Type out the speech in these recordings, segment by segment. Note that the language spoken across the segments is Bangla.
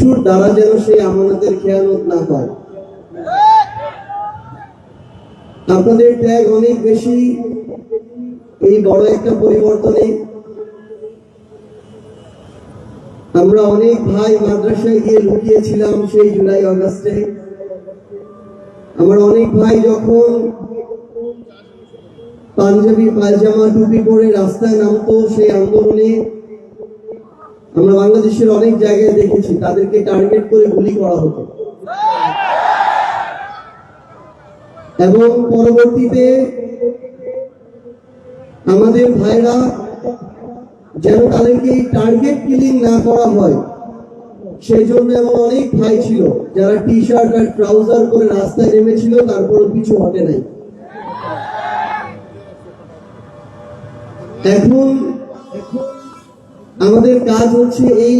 কিছুর দ্বারা যেন সেই আমানতের খেয়ানত না হয়। আপনাদের ত্যাগ অনেক বেশি এই বড় একটা পরিবর্তনে। আমরা অনেক ভাই মাদ্রাসায় গিয়ে লুকিয়েছিলাম সেই জুলাই আগস্টে। আমার অনেক ভাই যখন পাঞ্জাবি পায়জামা টুপি পরে রাস্তায় নামতো সেই আন্দোলনে, আমরা বাংলাদেশের অনেক জায়গায় দেখেছি তাদেরকে টার্গেট করে গুলি করা হতো, এবং পরবর্তীতে আমাদের ভাইরা যেন তাদেরকে টার্গেট কিলিং না করা হয় সেই জন্য এমন অনেক ভাই ছিল যারা টি শার্ট আর ট্রাউজার করে রাস্তায় নেমেছিল, তারপরও কিছু হতে নাই। এখন আমাদের কাজ হচ্ছে এই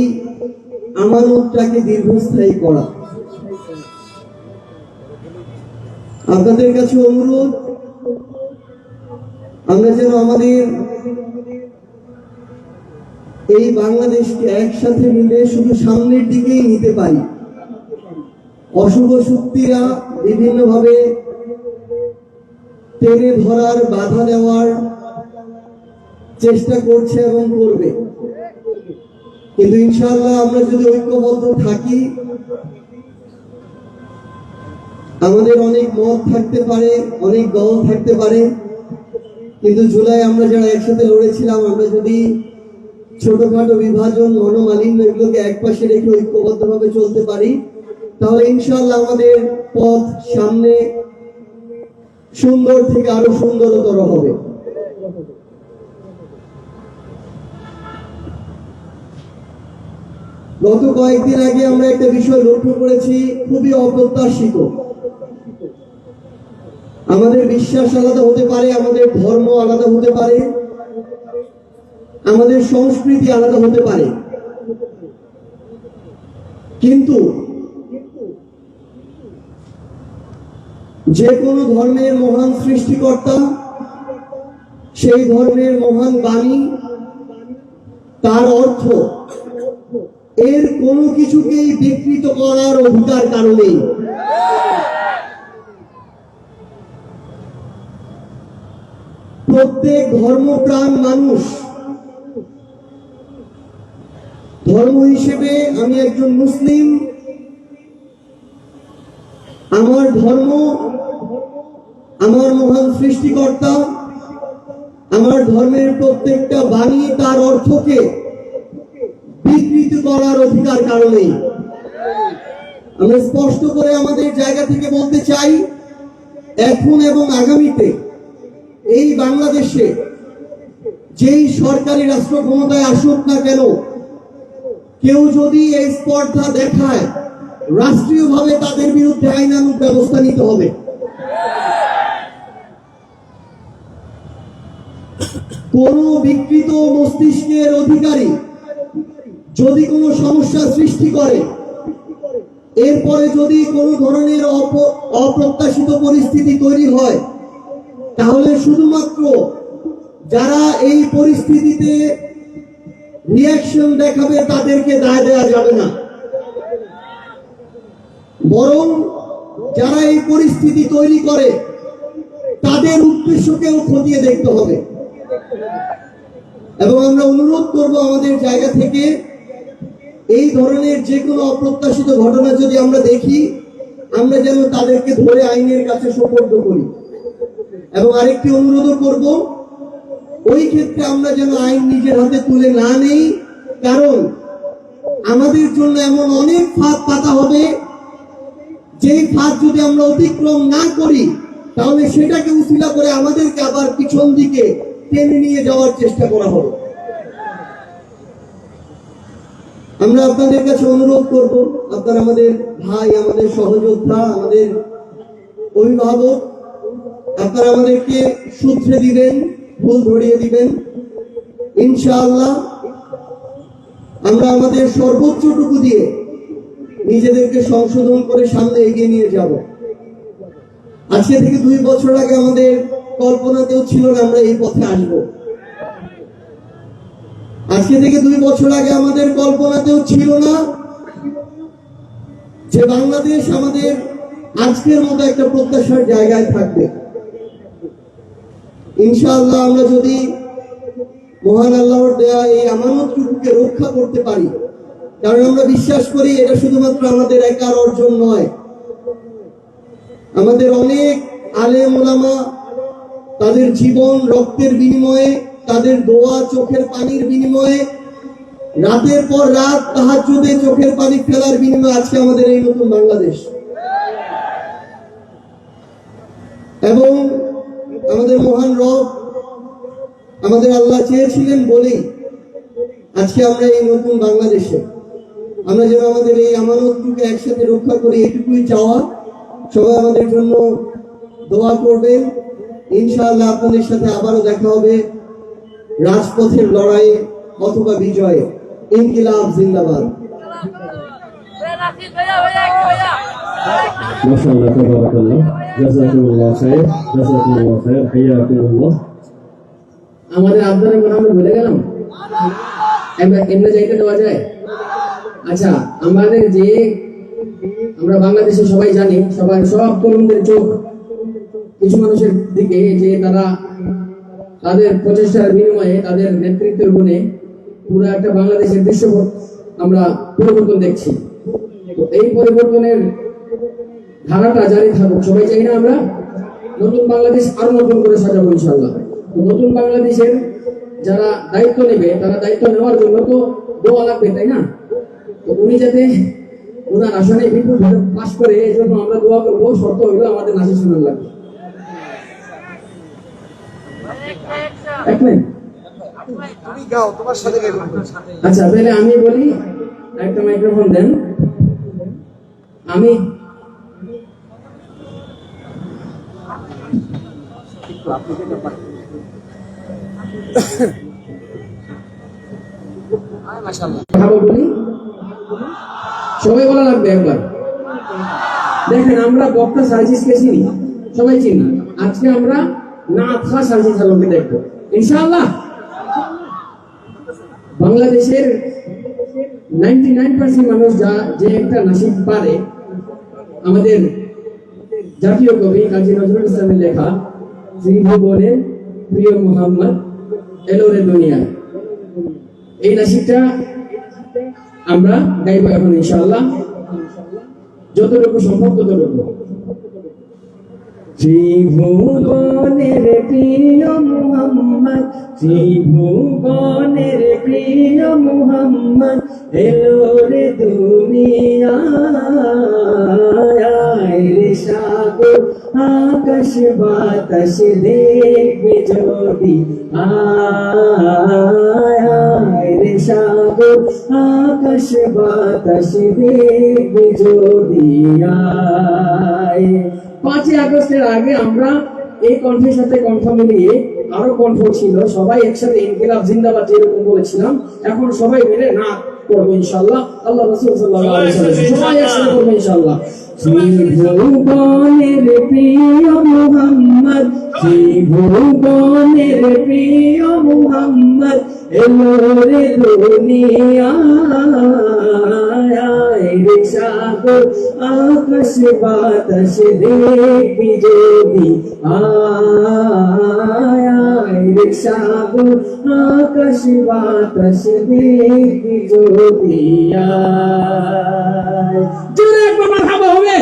আমানতটাকে দীর্ঘস্থায়ী করা। আপনাদের কাছে অনুরোধ, আমরা যেন আমাদের এই বাংলাদেশকে একসাথে মিলে শুধু সামনের দিকেই নিতে পারি। অশুভ শক্তিরা বিভিন্নভাবে টেনে ধরার, বাধা দেওয়ার চেষ্টা করছে এবং করবে, কিন্তু ইনশাআল্লাহ আমরা যদি ঐক্যবদ্ধ থাকি, আমাদের অনেক মত থাকতে পারে, অনেক দল থাকতে পারে, কিন্তু জুলাই আমরা যারা একসাথে লড়েছিলাম, আমরা যদি ছোটখাটো বিভাজন, মনোমালিন্য এগুলোকে একপাশে রেখে ঐক্যবদ্ধভাবে চলতে পারি, তাহলে ইনশাআল্লাহ আমাদের পথ সামনে সুন্দর থেকে আরো সুন্দরতর হবে। গত কয়েকদিন আগে আমরা একটা বিষয় লক্ষ্য করেছি, খুবই অপ্রত্যাশিত। আমাদের বিশ্বাস আলাদা হতে পারে, আমাদের ধর্ম আলাদা হতে পারে, আমাদের সংস্কৃতি আলাদা হতে পারে, কিন্তু যে কোনো ধর্মের মহান সৃষ্টিকর্তা, সেই ধর্মের মহান বাণী, তার অর্থ, এর কোনো কিছুকেই বিকৃত করার অধিকার কারো নেই। প্রত্যেক ধর্মপ্রাণ মানুষ, ধর্ম হিসেবে আমি একজন মুসলিম, আমার ধর্ম, আমার মহান সৃষ্টিকর্তা, আমার ধর্মের প্রত্যেকটা বাণী, তার অর্থকে বিকৃত করার অধিকার কারো নেই। আমরা স্পষ্ট করে আমাদের জায়গা থেকে বলতে চাই, এখন এবং আগামীতে এই বাংলাদেশে যেই সরকারি রাষ্ট্র ক্ষমতায় আসুক না কেন, কেউ যদি এই স্পর্ধা দেখায়, রাষ্ট্রীয়ভাবে তাদের বিরুদ্ধে আইনানুগ ব্যবস্থা নিতে হবে। কোন বিকৃত মস্তিষ্কের অধিকারী যদি কোনো সমস্যা সৃষ্টি করে, এরপরে যদি কোনো ধরনের অপ্রত্যাশিত পরিস্থিতি তৈরি হয়, তাহলে শুধুমাত্র যারা এই পরিস্থিতিতে রিঅ্যাকশন দেখাবে তাদেরকে দায় দেওয়া যাবে না, বরং যারা এই পরিস্থিতি তৈরি করে তাদের উদ্দেশ্যকেও খতিয়ে দেখতে হবে। এবং আমরা অনুরোধ করব আমাদের জায়গা থেকে, এই ধরনের যে কোনো অপ্রত্যাশিত ঘটনা যদি আমরা দেখি, আমরা যেন তাদেরকে ধরে আইনের কাছে সোপর্দ করি। এবং আরেকটি অনুরোধ করব, ওই ক্ষেত্রে আমরা যেন আইন নিজের হাতে তুলে না নেই, কারণ আমাদের জন্য এমন অনেক ফাঁদ পাতা হবে, যেই ফাঁদ যদি আমরা অতিক্রম না করি, তাহলে সেটাকে উসিলা করে আমাদেরকে আবার পিছন দিকে টেনে নিয়ে যাওয়ার চেষ্টা করা হবে। আমরা আপনাদের কাছে অনুরোধ করব, আপনারা আমাদের ভাই, আমাদের সহযোদ্ধা, আমাদের অভিভাবক, আপনারা আমাদেরকে শুধরে দিবেন, ভুল ধরিয়ে দিবেন। ইনশাআল্লাহ আমরা আমাদের সর্বোচ্চটুকু দিয়ে নিজেদেরকে সংশোধন করে সামনে এগিয়ে নিয়ে যাব। আজকে থেকে 2 বছর আগে আমাদের কল্পনাতেও ছিল না আমরা এই পথে আসব। আজকে থেকে 2 বছর আগে আমাদের কল্পনাতেও ছিল না যে বাংলাদেশ আমাদের আজকের মতো একটা প্রত্যাশার জায়গায় থাকবে। ইনশাআল্লাহ আমরা যদি মহান আল্লাহর দেয়া এই আমানতটুকুকে রক্ষা করতে পারি, কারণ আমরা বিশ্বাস করি এটা শুধুমাত্র আমাদের একার অর্জন নয়। আমাদের অনেক আলেম ওলামা তাদের জীবন রক্তের বিনিময়ে, তাদের দোয়া চোখের পানির বিনিময়ে, রাতের পর রাত তাহাজ্জুদে চোখের পানি ফেলার বিনিময়ে আজকে আমাদের এই নতুন বাংলাদেশ। এবং আমাদের মহান রব আমাদের আল্লাহ চেয়েছিলেন বলেই আজকে আমরা এই নতুন বাংলাদেশে আমরা যেন আমাদের এই আমানতটুকু একসাথে রক্ষা করি, এটুকুই চাওয়া। সবাই আমাদের জন্য দোয়া করবেন। ইনশাআল্লাহ আপনাদের সাথে আবারও দেখা হবে রাজপথের লড়াইয়ে অথবা বিজয়ে। ইনকিলাব জিন্দাবাদ। মাশাআল্লাহ, তাবারাকাল্লাহ, জাযাকুমুল্লাহ খাইর, জাযাকুমুল্লাহ খাইর, হাইয়াকুমুল্লাহ। আমাদের আবদারের কথা আমরা ভুলে গেলাম, এমনি যাইতে দেওয়া যায়? আচ্ছা, আমাদের যে আমরা বাংলাদেশে সবাই জানি, সবাই সব তরুণদের চোখ কিছু মানুষের দিকে, যে তারা তাদের প্রচেষ্টার বিনিময়ে, তাদের নেতৃত্বের গুণে পুরো একটা বাংলাদেশের দৃশ্যপট আমরা পরিবর্তন দেখছি। তো এই পরিবর্তনের ধারাটা জারি থাকুক, সবাই চাই না আমরা নতুন বাংলাদেশ আরো নতুন করে সাজাবো ইনশাআল্লাহ। তো নতুন বাংলাদেশের যারা দায়িত্ব নেবে, তারা দায়িত্ব নেওয়ার জন্য তো দোয়া লাগবে, তাই না? তো উনি যাতে ওনার আসনে বিপুল ভোটে পাস করে, এই জন্য আমরা দোয়া করবো। শর্ত হইলো আমাদের নাচে শোনার লাগবে। এক মিনিট, তুমি গাও, তোমার সাথে গাইবো। আচ্ছা তাহলে আমি বলি, একটা মাইক্রোফোন দেন। আমি বলি, সবাই বলা লাগবে একবার। দেখেন, আমরা বক্তা সার্জিসকে চিনি, সবাই চিনি। আজকে আমরা নাথ খা সার্জিস আলমকে দেখবো ইনশাআল্লাহ। বাংলাদেশের 99% মানুষ যে একটা নাসিব পারে, আমাদের জাতীয় কবি কাজী নজরুল ইসলামের লেখা ত্রিভুবনের প্রিয় মুহাম্মদ এলো রে দুনিয়ায়, এই নাসিবটা আমরা গাইব এখন ইনশাআল্লাহ, যতটুকু সম্ভব ততটুকু। ত্রিভুবনের প্রিয় মুহাম্মদ, ত্রিভুবনের প্রিয় মুহাম্মদ এলো রে দুনিয়ায়, রে সাগর আকাশ বাতাস দেখবে যদি আয়, রে সাগর আকাশ বাতাস দেখবে যদি আয়। 5ই আগস্টের আগে আমরা এই কণ্ঠের সাথে কণ্ঠ মিলিয়ে, আরো কণ্ঠ ছিল, সবাই একসাথে ইনকিলাব জিন্দাবাদ যেরকম বলেছিলাম, এখন সবাই মিলে নাচ করবো ইনশাআল্লাহ। আল্লাহ রাসূল সাল্লাল্লাহু আলাইহি ওয়াসাল্লাম সবাই একসাথে করবো ইনশাআল্লাহ। ত্রিভুবনের প্রিয় মুহাম্মদ, ত্রিভুবনের প্রিয় মুহাম্মদ এলো রে দুনিয়ায়, রে সাগর আকাশ বাতাস দেখবি যদি আয়, রে সাগর আকাশ বাতাস দেখবি যদি আয়। জোরে একবার মারহাবা হবে।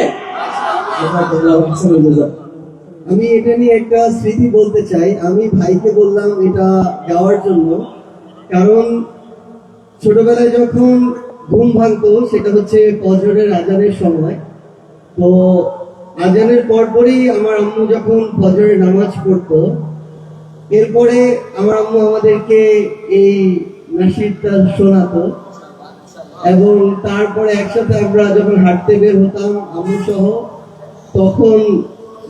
আমি এটা নিয়ে একটা স্মৃতি বলতে চাই। আমি ভাইকে বললাম এটা গাওয়ার জন্য, কারণ ছোটবেলায় যখন ঘুম ভাঙতো, সেটা হচ্ছে ফজরের আজানের সময়। তো আজানের পরপরই আমার আম্মু যখন ফজরের নামাজ পড়তো, এরপরে আমার আম্মু আমাদেরকে এই নাশিদটা শোনাতো, এবং তারপরে একসাথে আমরা যখন হাঁটতে বের হতাম আম্মু সহ, তখন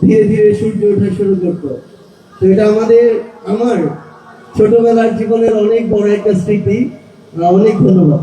ধীরে ধীরে সূর্য ওঠা শুরু করতো। তো এটা আমার ছোটবেলার জীবনের অনেক বড় একটা স্মৃতি। অনেক ধন্যবাদ।